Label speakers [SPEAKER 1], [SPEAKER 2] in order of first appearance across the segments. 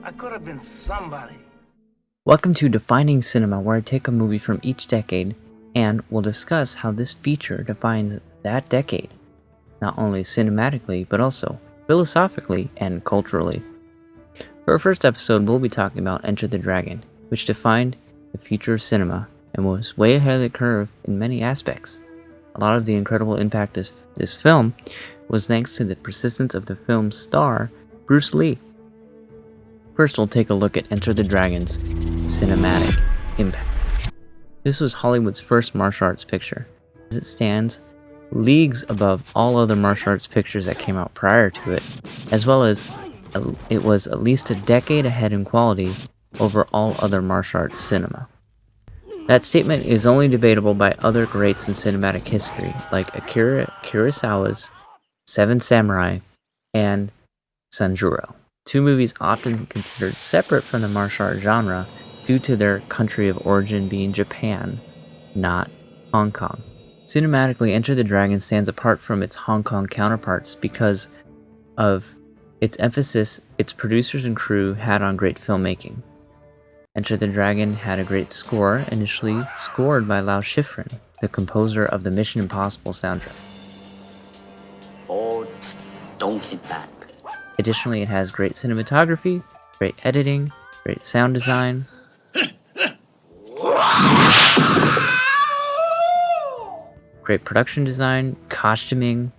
[SPEAKER 1] I could have been somebody.
[SPEAKER 2] Welcome to Defining Cinema, where I take a movie from each decade and we'll discuss how this feature defines that decade, not only cinematically, but also philosophically and culturally. For our first episode, we'll be talking about Enter the Dragon, which defined the future of cinema and was way ahead of the curve in many aspects. A lot of the incredible impact of this film was thanks to the persistence of the film's star, Bruce Lee. First, we'll take a look at Enter the Dragon's cinematic impact. This was Hollywood's first martial arts picture, as it stands leagues above all other martial arts pictures that came out prior to it, as well as it was at least a decade ahead in quality over all other martial arts cinema. That statement is only debatable by other greats in cinematic history, like Akira Kurosawa's Seven Samurai and Sanjuro, two movies often considered separate from the martial art genre due to their country of origin being Japan, not Hong Kong. Cinematically, Enter the Dragon stands apart from its Hong Kong counterparts because of its emphasis its producers and crew had on great filmmaking. Enter the Dragon had a great score, initially scored by Lalo Schifrin, the composer of the Mission Impossible soundtrack.
[SPEAKER 3] Oh, don't hit that.
[SPEAKER 2] Additionally, it has great cinematography, great editing, great sound design, great production design, costuming,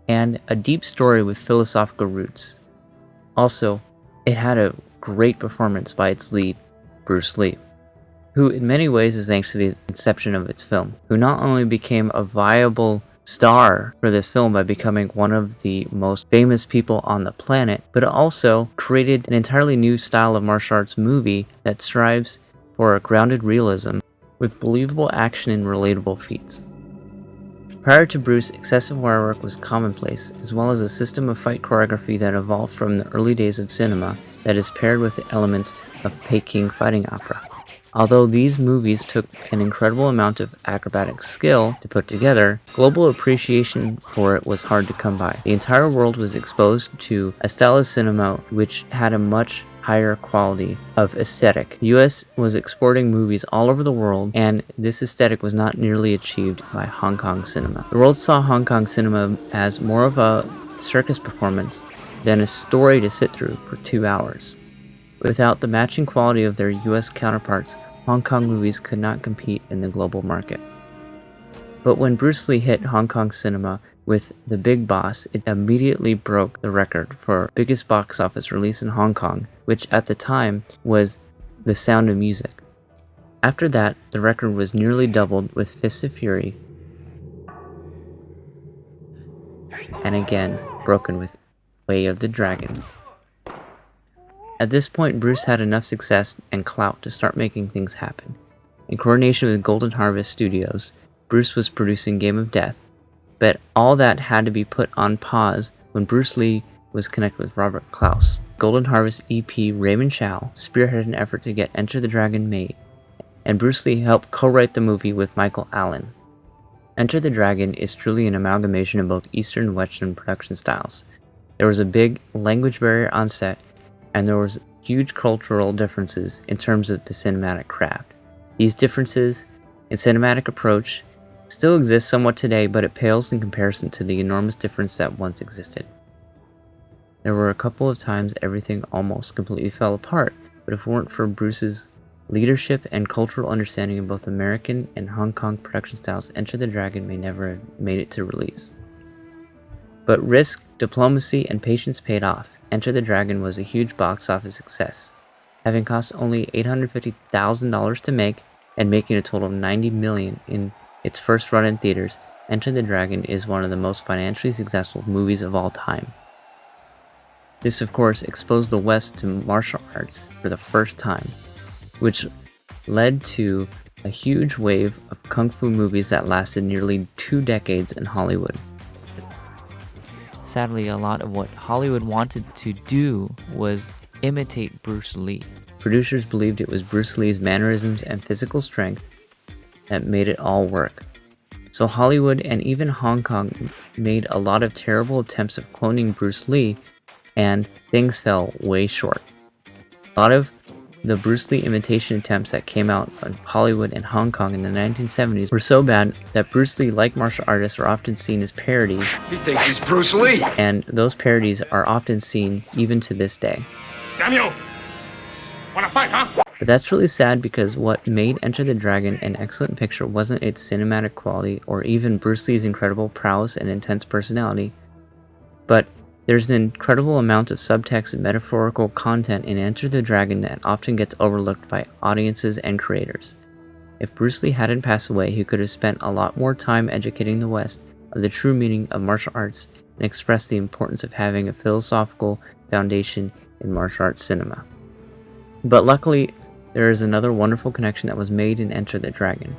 [SPEAKER 2] and a deep story with philosophical roots. Also, it had a great performance by its lead, Bruce Lee, who in many ways is thanks to the inception of its film, who not only became a viable star for this film by becoming one of the most famous people on the planet, but also created an entirely new style of martial arts movie that strives for a grounded realism with believable action and relatable feats. Prior to Bruce, excessive wire work was commonplace, as well as a system of fight choreography that evolved from the early days of cinema that is paired with the elements of Peking fighting opera. Although these movies took an incredible amount of acrobatic skill to put together, global appreciation for it was hard to come by. The entire world was exposed to a style of cinema which had a much higher quality of aesthetic. The US was exporting movies all over the world, and this aesthetic was not nearly achieved by Hong Kong cinema. The world saw Hong Kong cinema as more of a circus performance than a story to sit through for 2 hours. Without the matching quality of their US counterparts, Hong Kong movies could not compete in the global market. But when Bruce Lee hit Hong Kong cinema with The Big Boss, it immediately broke the record for biggest box office release in Hong Kong, which at the time was The Sound of Music. After that, the record was nearly doubled with Fist of Fury, and again broken with Way of the Dragon. At this point, Bruce had enough success and clout to start making things happen. In coordination with Golden Harvest Studios, Bruce was producing Game of Death, but all that had to be put on pause when Bruce Lee was connected with Robert Klaus. Golden Harvest EP Raymond Chow spearheaded an effort to get Enter the Dragon made, and Bruce Lee helped co-write the movie with Michael Allen. Enter the Dragon is truly an amalgamation of both Eastern and Western production styles. There was a big language barrier on set, and there was huge cultural differences in terms of the cinematic craft. These differences in cinematic approach still exist somewhat today, but it pales in comparison to the enormous difference that once existed. There were a couple of times everything almost completely fell apart, but if it weren't for Bruce's leadership and cultural understanding of both American and Hong Kong production styles, Enter the Dragon may never have made it to release. But risk, diplomacy, and patience paid off. Enter the Dragon was a huge box office success, having cost only $850,000 to make and making a total of $90 million in its first run in theaters. Enter the Dragon is one of the most financially successful movies of all time. This, of course, exposed the West to martial arts for the first time, which led to a huge wave of kung fu movies that lasted nearly 2 decades in Hollywood. Sadly, a lot of what Hollywood wanted to do was imitate Bruce Lee. Producers believed it was Bruce Lee's mannerisms and physical strength that made it all work. So Hollywood and even Hong Kong made a lot of terrible attempts of cloning Bruce Lee, and things fell way short. A lot of the Bruce Lee imitation attempts that came out in Hollywood and Hong Kong in the 1970s were so bad that Bruce Lee, like martial artists, are often seen as parodies.
[SPEAKER 1] He thinks he's Bruce Lee.
[SPEAKER 2] And those parodies are often seen even to this day.
[SPEAKER 1] Damn you! Wanna fight, huh?
[SPEAKER 2] But that's really sad because what made Enter the Dragon an excellent picture wasn't its cinematic quality or even Bruce Lee's incredible prowess and intense personality, but there's an incredible amount of subtext and metaphorical content in Enter the Dragon that often gets overlooked by audiences and creators. If Bruce Lee hadn't passed away, he could have spent a lot more time educating the West of the true meaning of martial arts and expressed the importance of having a philosophical foundation in martial arts cinema. But luckily, there is another wonderful connection that was made in Enter the Dragon.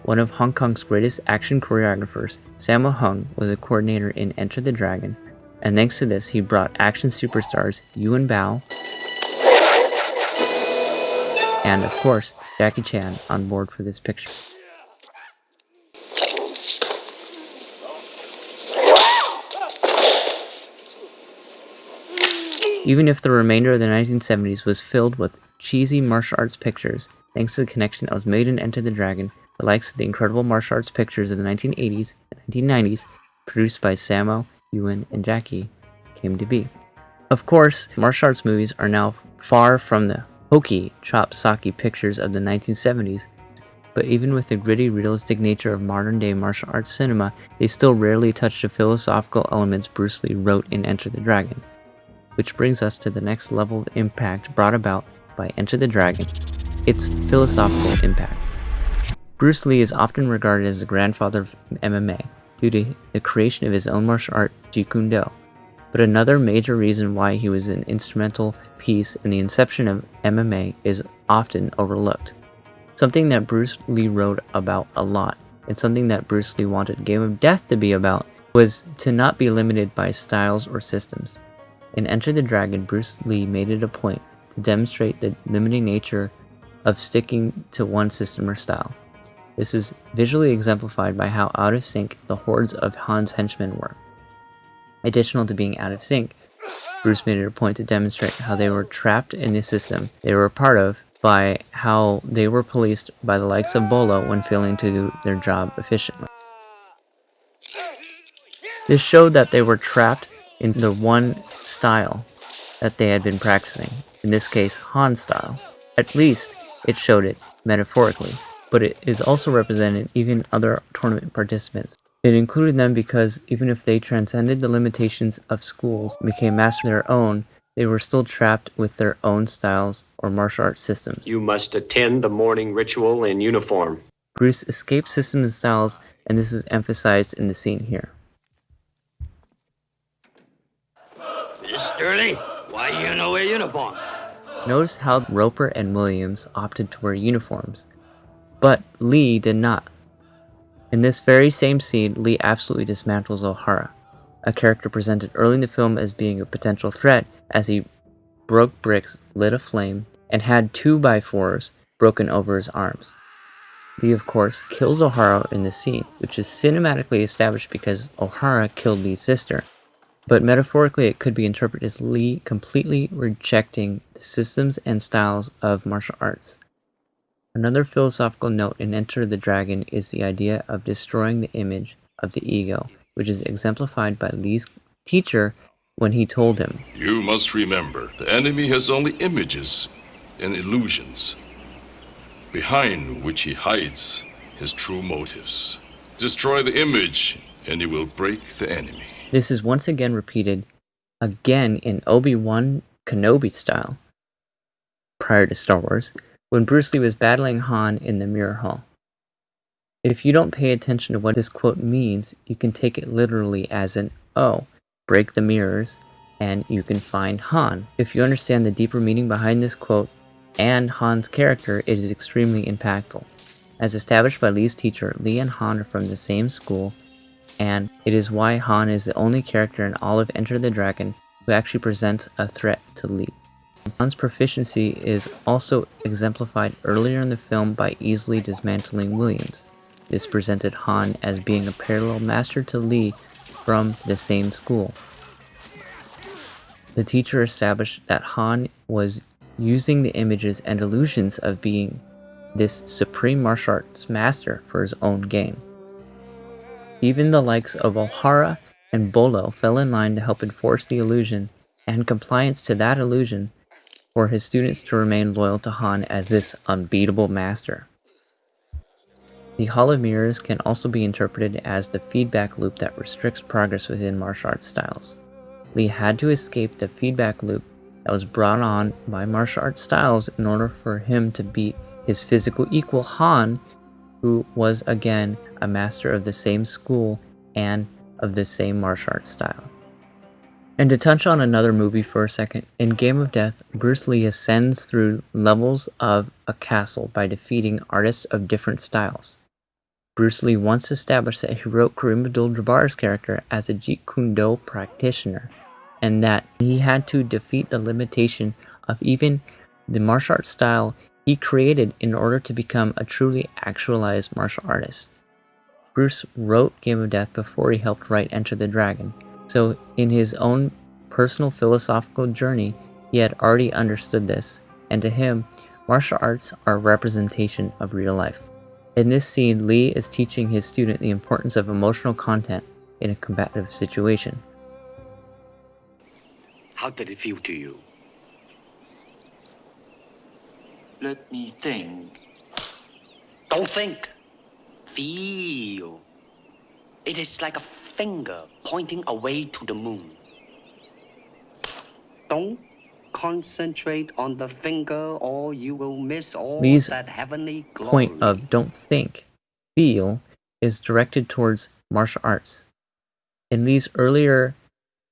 [SPEAKER 2] One of Hong Kong's greatest action choreographers, Samo Hung, was a coordinator in Enter the Dragon, and thanks to this, he brought action superstars Yuan Bao and, of course, Jackie Chan on board for this picture. Even if the remainder of the 1970s was filled with cheesy martial arts pictures, thanks to the connection that was made in Enter the Dragon, the likes of the incredible martial arts pictures of the 1980s and 1990s, produced by Samo, Yuan, and Jackie, came to be. Of course, martial arts movies are now far from the hokey, chop-socky pictures of the 1970s, but even with the gritty, realistic nature of modern-day martial arts cinema, they still rarely touch the philosophical elements Bruce Lee wrote in Enter the Dragon. Which brings us to the next level of impact brought about by Enter the Dragon, its philosophical impact. Bruce Lee is often regarded as the grandfather of MMA due to the creation of his own martial art, Jeet Kune Do. But another major reason why he was an instrumental piece in the inception of MMA is often overlooked. Something that Bruce Lee wrote about a lot, and something that Bruce Lee wanted Game of Death to be about, was to not be limited by styles or systems. In Enter the Dragon, Bruce Lee made it a point to demonstrate the limiting nature of sticking to one system or style. This is visually exemplified by how out of sync the hordes of Han's henchmen were. Additional to being out of sync, Bruce made it a point to demonstrate how they were trapped in the system they were a part of by how they were policed by the likes of Bolo when failing to do their job efficiently. This showed that they were trapped in the one style that they had been practicing, in this case Han style. At least it showed it metaphorically, but it is also represented even other tournament participants. It included them because even if they transcended the limitations of schools and became masters of their own, they were still trapped with their own styles or martial arts systems.
[SPEAKER 4] You must attend the morning ritual in uniform.
[SPEAKER 2] Bruce escaped systems and styles, and this is emphasized in the scene here.
[SPEAKER 3] This early? Why you no wear uniform?
[SPEAKER 2] Notice how Roper and Williams opted to wear uniforms, but Lee did not. In this very same scene, Lee absolutely dismantles O'Hara, a character presented early in the film as being a potential threat as he broke bricks, lit a flame, and had 2x4s broken over his arms. Lee, of course, kills O'Hara in the scene, which is cinematically established because O'Hara killed Lee's sister. But metaphorically, it could be interpreted as Lee completely rejecting the systems and styles of martial arts. Another philosophical note in Enter the Dragon is the idea of destroying the image of the ego, which is exemplified by Lee's teacher when he told him,
[SPEAKER 5] "You must remember, the enemy has only images and illusions, behind which he hides his true motives. Destroy the image, and he will break the enemy."
[SPEAKER 2] This is once again repeated again in Obi-Wan Kenobi style, prior to Star Wars, when Bruce Lee was battling Han in the Mirror Hall. If you don't pay attention to what this quote means, you can take it literally as an, oh, break the mirrors, and you can find Han. If you understand the deeper meaning behind this quote and Han's character, it is extremely impactful. As established by Lee's teacher, Lee and Han are from the same school, and it is why Han is the only character in all of Enter the Dragon who actually presents a threat to Lee. Han's proficiency is also exemplified earlier in the film by easily dismantling Williams. This presented Han as being a parallel master to Lee from the same school. The teacher established that Han was using the images and illusions of being this supreme martial arts master for his own gain. Even the likes of Ohara and Bolo fell in line to help enforce the illusion and compliance to that illusion for his students to remain loyal to Han as this unbeatable master. The Hall of Mirrors can also be interpreted as the feedback loop that restricts progress within martial arts styles. Lee had to escape the feedback loop that was brought on by martial arts styles in order for him to beat his physical equal Han, who was again a master of the same school and of the same martial arts style. And to touch on another movie for a second, in Game of Death, Bruce Lee ascends through levels of a castle by defeating artists of different styles. Bruce Lee once established that he wrote Kareem Abdul-Jabbar's character as a Jeet Kune Do practitioner, and that he had to defeat the limitation of even the martial arts style he created in order to become a truly actualized martial artist. Bruce wrote Game of Death before he helped write Enter the Dragon, so in his own personal philosophical journey, he had already understood this, and to him, martial arts are a representation of real life. In this scene, Lee is teaching his student the importance of emotional content in a combative situation.
[SPEAKER 3] How did it feel to you?
[SPEAKER 6] Let me think.
[SPEAKER 3] Don't think. Feel. It is like a finger pointing away to the moon. Don't concentrate on the finger or you will miss all
[SPEAKER 2] Lee's
[SPEAKER 3] that heavenly glory.
[SPEAKER 2] point of don't think, feel is directed towards martial arts. In Lee's earlier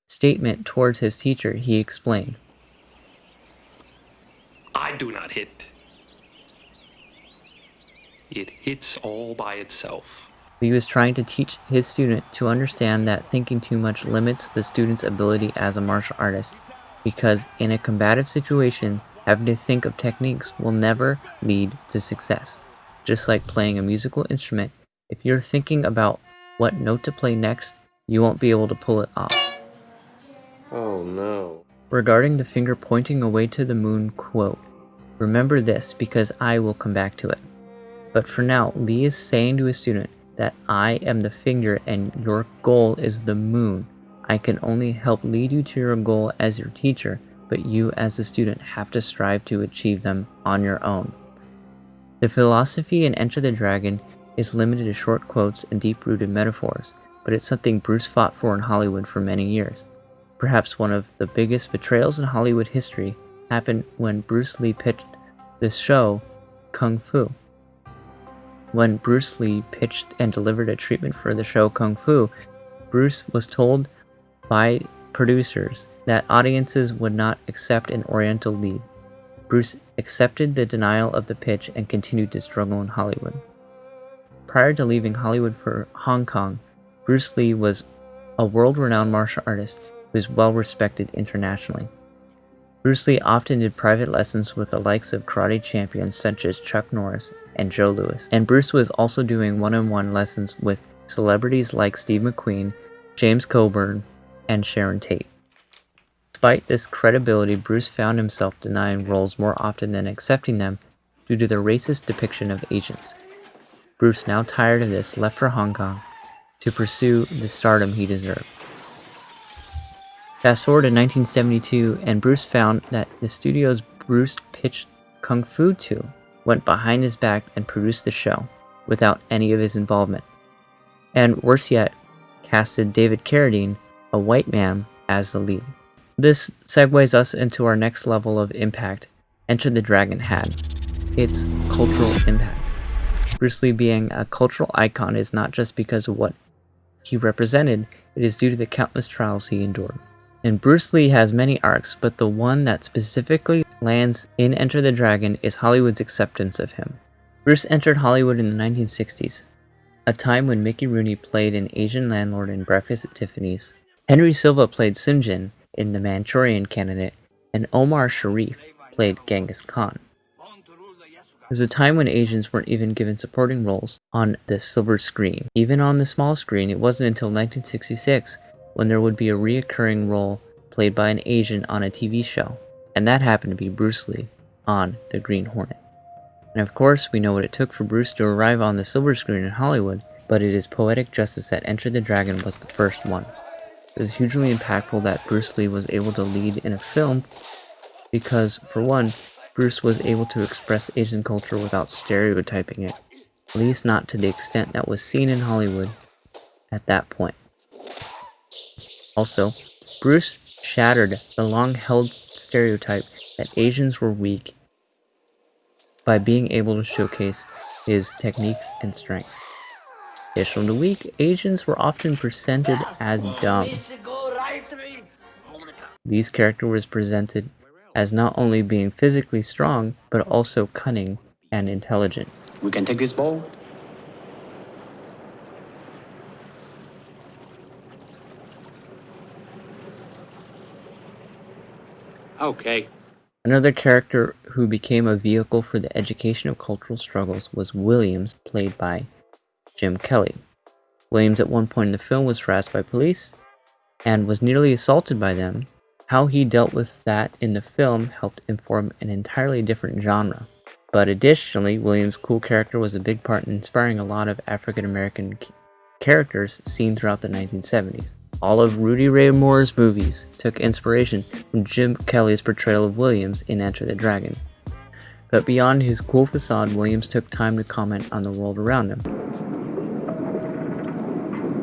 [SPEAKER 2] statement towards his teacher, he explained,
[SPEAKER 7] I do not hit. It hits all by itself.
[SPEAKER 2] Lee was trying to teach his student to understand that thinking too much limits the student's ability as a martial artist, because in a combative situation, having to think of techniques will never lead to success. Just like playing a musical instrument, if you're thinking about what note to play next, you won't be able to pull it off.
[SPEAKER 4] Oh no.
[SPEAKER 2] Regarding the finger pointing away to the moon quote, remember this because I will come back to it. But for now, Lee is saying to his student that I am the finger and your goal is the moon. I can only help lead you to your goal as your teacher, but you as the student have to strive to achieve them on your own. The philosophy in Enter the Dragon is limited to short quotes and deep-rooted metaphors, but it's something Bruce fought for in Hollywood for many years. Perhaps one of the biggest betrayals in Hollywood history happened when Bruce Lee pitched the show Kung Fu. When Bruce Lee pitched and delivered a treatment for the show Kung Fu, Bruce was told by producers that audiences would not accept an Oriental lead. Bruce accepted the denial of the pitch and continued to struggle in Hollywood. Prior to leaving Hollywood for Hong Kong, Bruce Lee was a world-renowned martial artist who is well respected internationally. Bruce Lee often did private lessons with the likes of karate champions such as Chuck Norris and Joe Louis, and Bruce was also doing one-on-one lessons with celebrities like Steve McQueen, James Coburn, and Sharon Tate. Despite this credibility, Bruce found himself denying roles more often than accepting them due to the racist depiction of Asians. Bruce, now tired of this, left for Hong Kong to pursue the stardom he deserved. Fast forward to 1972, and Bruce found that the studios Bruce pitched Kung Fu to went behind his back and produced the show without any of his involvement. And worse yet, casted David Carradine, a white man, as the lead. This segues us into our next level of impact Enter the Dragon had, its cultural impact. Bruce Lee being a cultural icon is not just because of what he represented, it is due to the countless trials he endured. And Bruce Lee has many arcs, but the one that specifically lands in Enter the Dragon is Hollywood's acceptance of him. Bruce entered Hollywood in the 1960s, a time when Mickey Rooney played an Asian landlord in Breakfast at Tiffany's, Henry Silva played Sun Jin in The Manchurian Candidate, and Omar Sharif played Genghis Khan. There was a time when Asians weren't even given supporting roles on the silver screen. Even on the small screen, it wasn't until 1966 when there would be a reoccurring role played by an Asian on a TV show. and that happened to be Bruce Lee on the Green Hornet. And of course, we know what it took for Bruce to arrive on the silver screen in Hollywood, but it is poetic justice that Enter the Dragon was the first one. It was hugely impactful that Bruce Lee was able to lead in a film because, for one, Bruce was able to express Asian culture without stereotyping it, at least not to the extent that was seen in Hollywood at that point. Also, Bruce shattered the long-held stereotype that Asians were weak by being able to showcase his techniques and strength. Additional to weak, Asians were often presented as dumb. These character was presented as not only being physically strong, but also cunning and intelligent.
[SPEAKER 3] We can take this ball.
[SPEAKER 7] Okay.
[SPEAKER 2] Another character who became a vehicle for the education of cultural struggles was Williams, played by Jim Kelly. Williams at one point in the film was harassed by police and was nearly assaulted by them. How he dealt with that in the film helped inform an entirely different genre. But additionally, Williams' cool character was a big part in inspiring a lot of African American characters seen throughout the 1970s. All of Rudy Ray Moore's movies took inspiration from Jim Kelly's portrayal of Williams in Enter the Dragon. But beyond his cool facade, Williams took time to comment on the world around him.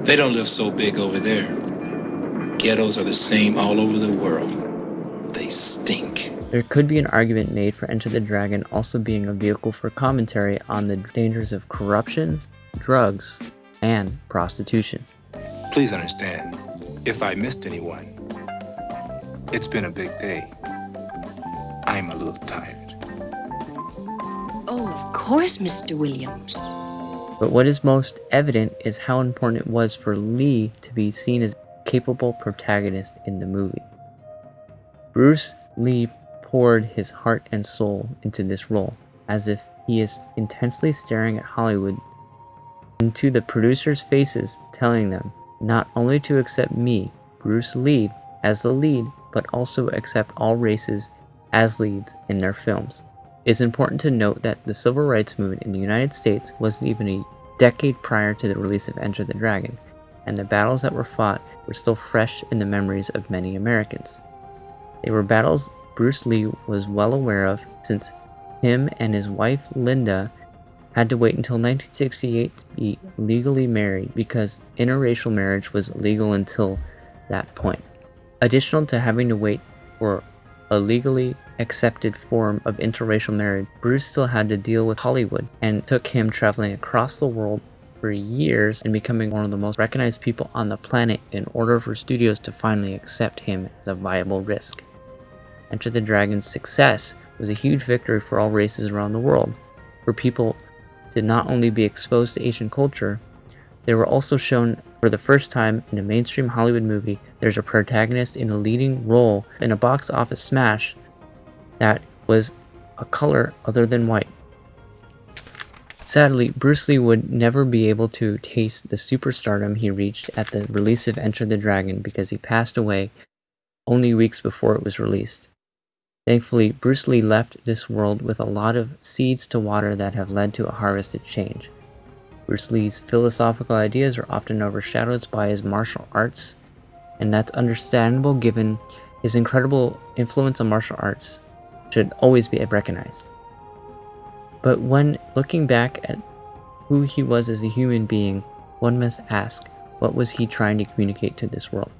[SPEAKER 8] They don't live so big over there. Ghettos are the same all over the world. They stink.
[SPEAKER 2] There could be an argument made for Enter the Dragon also being a vehicle for commentary on the dangers of corruption, drugs, and prostitution.
[SPEAKER 8] Please understand, if I missed anyone, it's been a big day. I'm a little tired.
[SPEAKER 9] Oh, of course, Mr. Williams.
[SPEAKER 2] But what is most evident is how important it was for Lee to be seen as a capable protagonist in the movie. Bruce Lee poured his heart and soul into this role, as if he is intensely staring at Hollywood into the producers' faces, telling them not only to accept me, Bruce Lee, as the lead, but also accept all races as leads in their films. It's important to note that the civil rights movement in the United States wasn't even a decade prior to the release of Enter the Dragon, and the battles that were fought were still fresh in the memories of many Americans. They were battles Bruce Lee was well aware of, since him and his wife Linda had to wait until 1968 to be legally married because interracial marriage was legal until that point. Additional to having to wait for a legally accepted form of interracial marriage, Bruce still had to deal with Hollywood, and it took him traveling across the world for years and becoming one of the most recognized people on the planet in order for studios to finally accept him as a viable risk. Enter the Dragon's success was a huge victory for all races around the world, for people to not only be exposed to Asian culture, they were also shown for the first time in a mainstream Hollywood movie there's a protagonist in a leading role in a box office smash that was a color other than white. Sadly, Bruce Lee would never be able to taste the superstardom he reached at the release of Enter the Dragon because he passed away only weeks before it was released. Thankfully, Bruce Lee left this world with a lot of seeds to water that have led to a harvested change. Bruce Lee's philosophical ideas are often overshadowed by his martial arts, and that's understandable given his incredible influence on martial arts should always be recognized. But when looking back at who he was as a human being, one must ask, what was he trying to communicate to this world?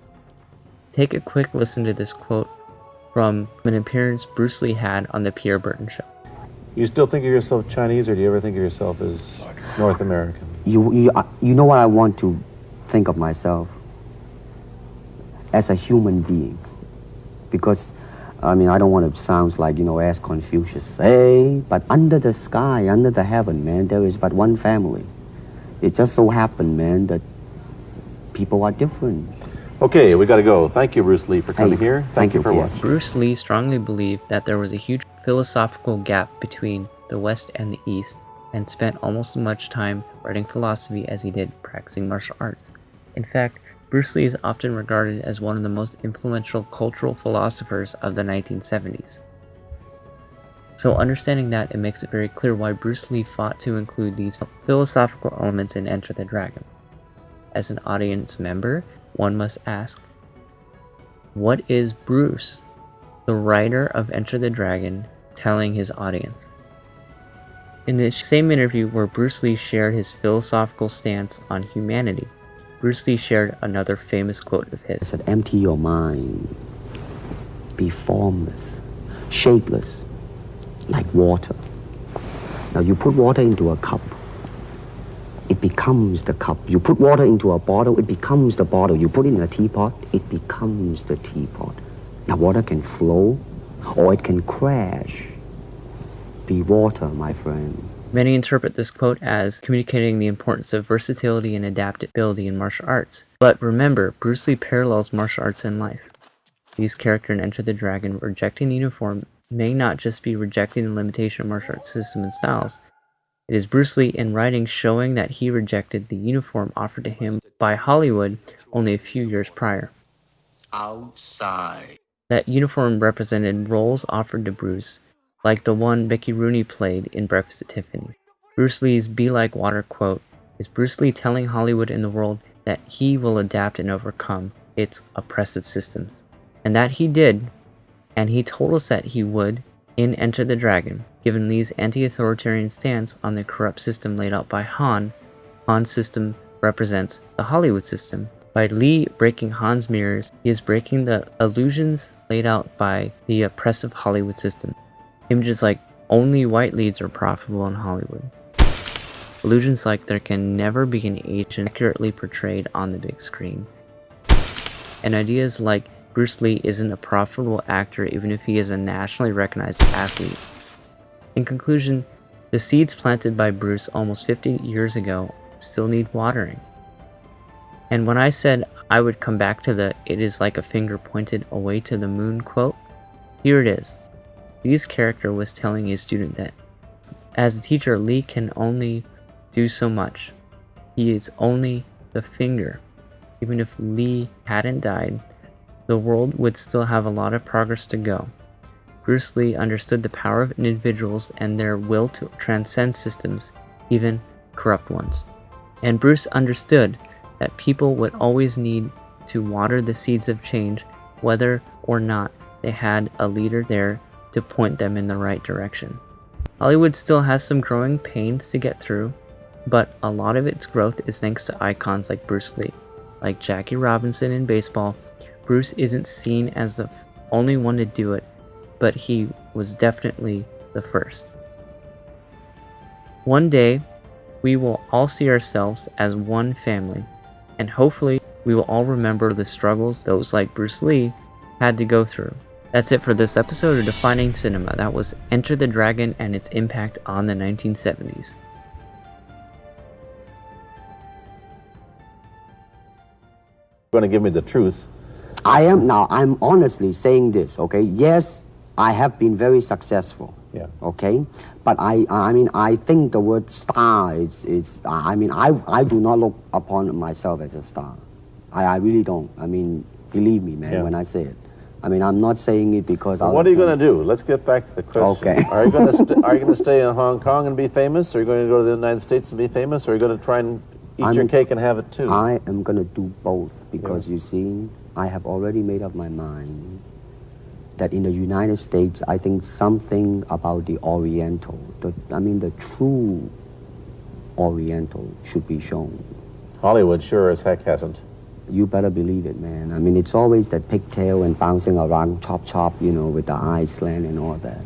[SPEAKER 2] Take a quick listen to this quote from an appearance Bruce Lee had on the Pierre Burton Show.
[SPEAKER 10] You still think of yourself Chinese, or do you ever think of yourself as North American?
[SPEAKER 11] You know what I want to think of myself? As a human being. Because, I mean, I don't want to sound like, as Confucius say, but under the sky, under the heaven, man, there is but one family. It just so happened, man, that people are different.
[SPEAKER 10] Okay, we got to go. Thank you, Bruce Lee, for coming here. Thank you for
[SPEAKER 11] Pierre.
[SPEAKER 10] watching.
[SPEAKER 2] Bruce Lee strongly believed that there was a huge philosophical gap between the West and the East, and spent almost as much time writing philosophy as he did practicing martial arts. In fact, Bruce Lee is often regarded as one of the most influential cultural philosophers of the 1970s. So understanding that, it makes it very clear why Bruce Lee fought to include these philosophical elements in Enter the Dragon. As an audience member, one must ask, what is Bruce, the writer of Enter the Dragon, telling his audience? In this same interview where Bruce Lee shared his philosophical stance on humanity, Bruce Lee shared another famous quote of his.
[SPEAKER 11] He said, empty your mind, be formless, shapeless, like water. Now you put water into a cup, it becomes the cup. You put water into a bottle, it becomes the bottle. You put it in a teapot, it becomes the teapot. Now water can flow or it can crash. Be water, my friend.
[SPEAKER 2] Many interpret this quote as communicating the importance of versatility and adaptability in martial arts. But remember, Bruce Lee parallels martial arts in life. Lee's character in Enter the Dragon, rejecting the uniform, may not just be rejecting the limitation of martial arts system and styles. It is Bruce Lee in writing showing that he rejected the uniform offered to him by Hollywood only a few years prior.
[SPEAKER 3] Outside.
[SPEAKER 2] That uniform represented roles offered to Bruce, like the one Mickey Rooney played in Breakfast at Tiffany's. Bruce Lee's Be Like Water quote is Bruce Lee telling Hollywood and the world that he will adapt and overcome its oppressive systems. And that he did, and he told us that he would in Enter the Dragon. Given Lee's anti-authoritarian stance on the corrupt system laid out by Han, Han's system represents the Hollywood system. By Lee breaking Han's mirrors, he is breaking the illusions laid out by the oppressive Hollywood system. Images like only white leads are profitable in Hollywood. Illusions like there can never be an Asian accurately portrayed on the big screen. And ideas like Bruce Lee isn't a profitable actor even if he is a nationally recognized athlete. In conclusion, the seeds planted by Bruce almost 50 years ago still need watering. And when I said I would come back to the "it is like a finger pointed away to the moon" quote, here it is. Lee's character was telling his student that as a teacher, Lee can only do so much. He is only the finger. Even if Lee hadn't died, the world would still have a lot of progress to go. Bruce Lee understood the power of individuals and their will to transcend systems, even corrupt ones. And Bruce understood that people would always need to water the seeds of change, whether or not they had a leader there to point them in the right direction. Hollywood still has some growing pains to get through, but a lot of its growth is thanks to icons like Bruce Lee. Like Jackie Robinson in baseball, Bruce isn't seen as the only one to do it, but he was definitely the first. One day, we will all see ourselves as one family, and hopefully we will all remember the struggles those like Bruce Lee had to go through. That's it for this episode of Defining Cinema. That was Enter the Dragon and its impact on the 1970s.
[SPEAKER 10] You're going to give me the truth.
[SPEAKER 11] I'm honestly saying this, okay? Yes, I have been very successful.
[SPEAKER 10] Yeah.
[SPEAKER 11] Okay? But I think the word star I do not look upon myself as a star. I really don't. Believe me, man, when I say it. I'm not saying it because
[SPEAKER 10] What are you going to do? Let's get back to the question.
[SPEAKER 11] Okay.
[SPEAKER 10] Are you going to stay in Hong Kong and be famous? Or are you going to go to the United States and be famous? Or are you going to try and eat your cake and have it too?
[SPEAKER 11] I am going to do both because, you see, I have already made up my mind that in the United States, I think something about the Oriental, the true Oriental should be shown.
[SPEAKER 10] Hollywood sure as heck hasn't.
[SPEAKER 11] You better believe it, man. It's always that pigtail and bouncing around, chop, with the eyes slant and all that.